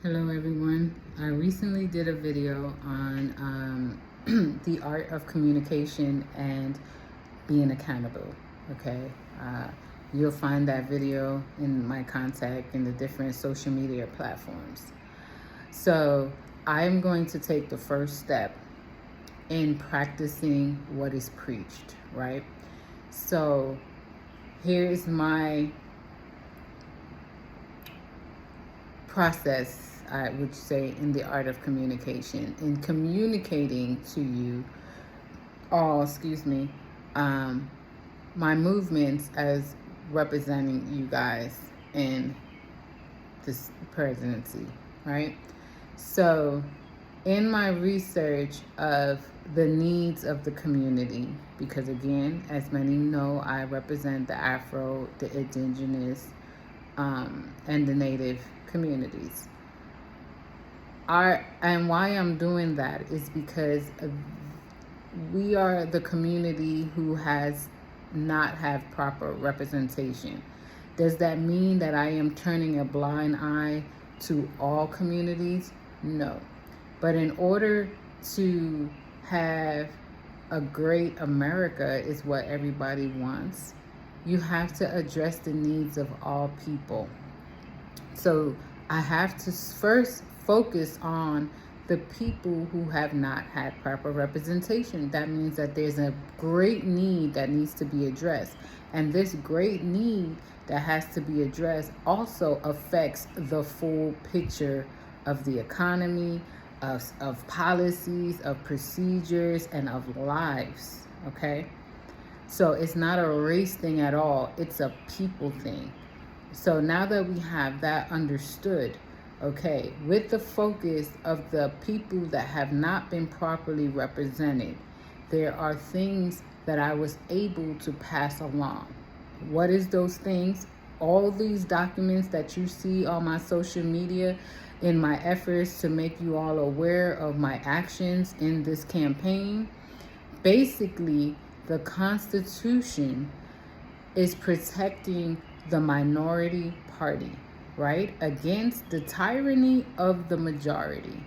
Hello everyone. I recently did a video on the art of communication and being accountable. Okay. You'll find that video in my contact in the different social media platforms. So I'm going to take the first step in practicing what is preached, right? So here is my process, I would say, in the art of communication, in communicating to you all, my movements as representing you guys in this presidency, right? So, in my research of the needs of the community, because again, as many know, I represent the Afro, the Indigenous, and the Native communities. And why I'm doing that is because we are the community who has not have proper representation. Does that mean that I am turning a blind eye to all communities? No. But in order to have a great America, is what everybody wants, you have to address the needs of all people. So I have to first focus on the people who have not had proper representation. That means that there's a great need that needs to be addressed. And this great need that has to be addressed also affects the full picture of the economy, of policies, of procedures, and of lives. Okay? So it's not a race thing at all, it's a people thing. So now that we have that understood, okay, with the focus of the people that have not been properly represented, there are things that I was able to pass along. What is those things? All these documents that you see on my social media in my efforts to make you all aware of my actions in this campaign. Basically, the Constitution is protecting the minority party, right? Against the tyranny of the majority.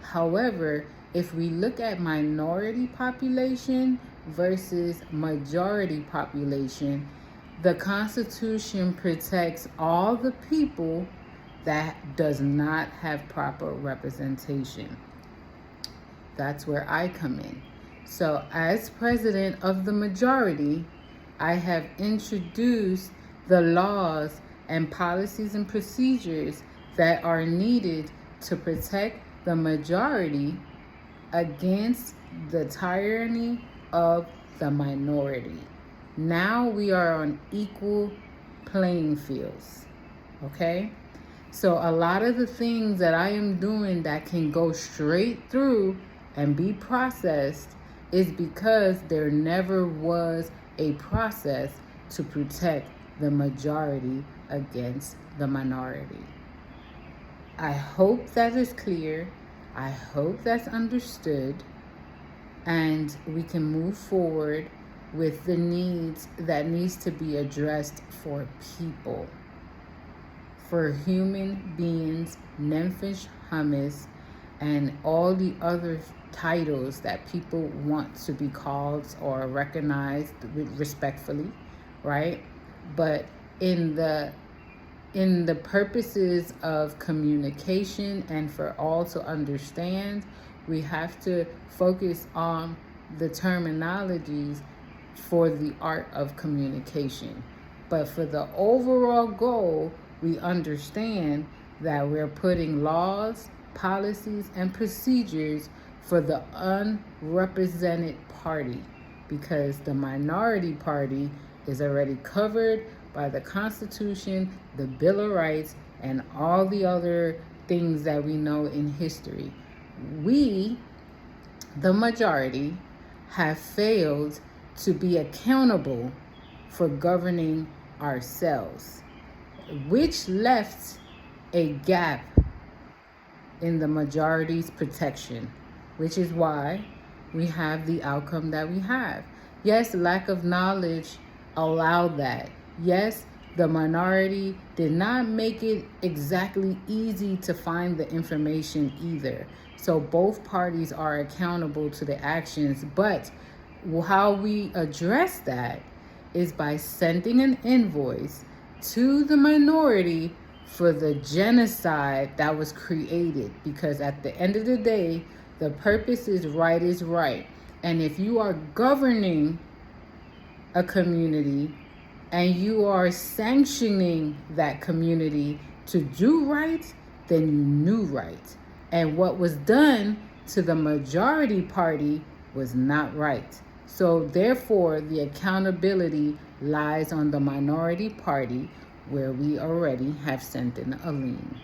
However, if we look at minority population versus majority population, the Constitution protects all the people that does not have proper representation. That's where I come in. So as president of the majority, I have introduced the laws and policies and procedures that are needed to protect the majority against the tyranny of the minority. Now we are on equal playing fields, okay? So a lot of the things that I am doing that can go straight through and be processed is because there never was a process to protect the majority against the minority. I hope that is clear. I hope that's understood. And we can move forward with the needs that needs to be addressed for people. For human beings, Memphis Hummus, and all the other titles that people want to be called or recognized respectfully, right? But in the purposes of communication and for all to understand, we have to focus on the terminologies for the art of communication. But for the overall goal, we understand that we're putting laws, policies, and procedures for the unrepresented party, because the minority party is already covered by the Constitution, the Bill of Rights, and all the other things that we know in history. We, the majority, have failed to be accountable for governing ourselves, which left a gap in the majority's protection, which is why we have the outcome that we have. Yes, lack of knowledge allowed that. Yes, The minority did not make it exactly easy to find the information either. So both parties are accountable to the actions, but how we address that is by sending an invoice to the minority for the genocide that was created. Because at the end of the day, the purpose is right. And if you are governing a community and you are sanctioning that community to do right, then you knew right. And what was done to the majority party was not right. So therefore, the accountability lies on the minority party, where we already have sent in a lien.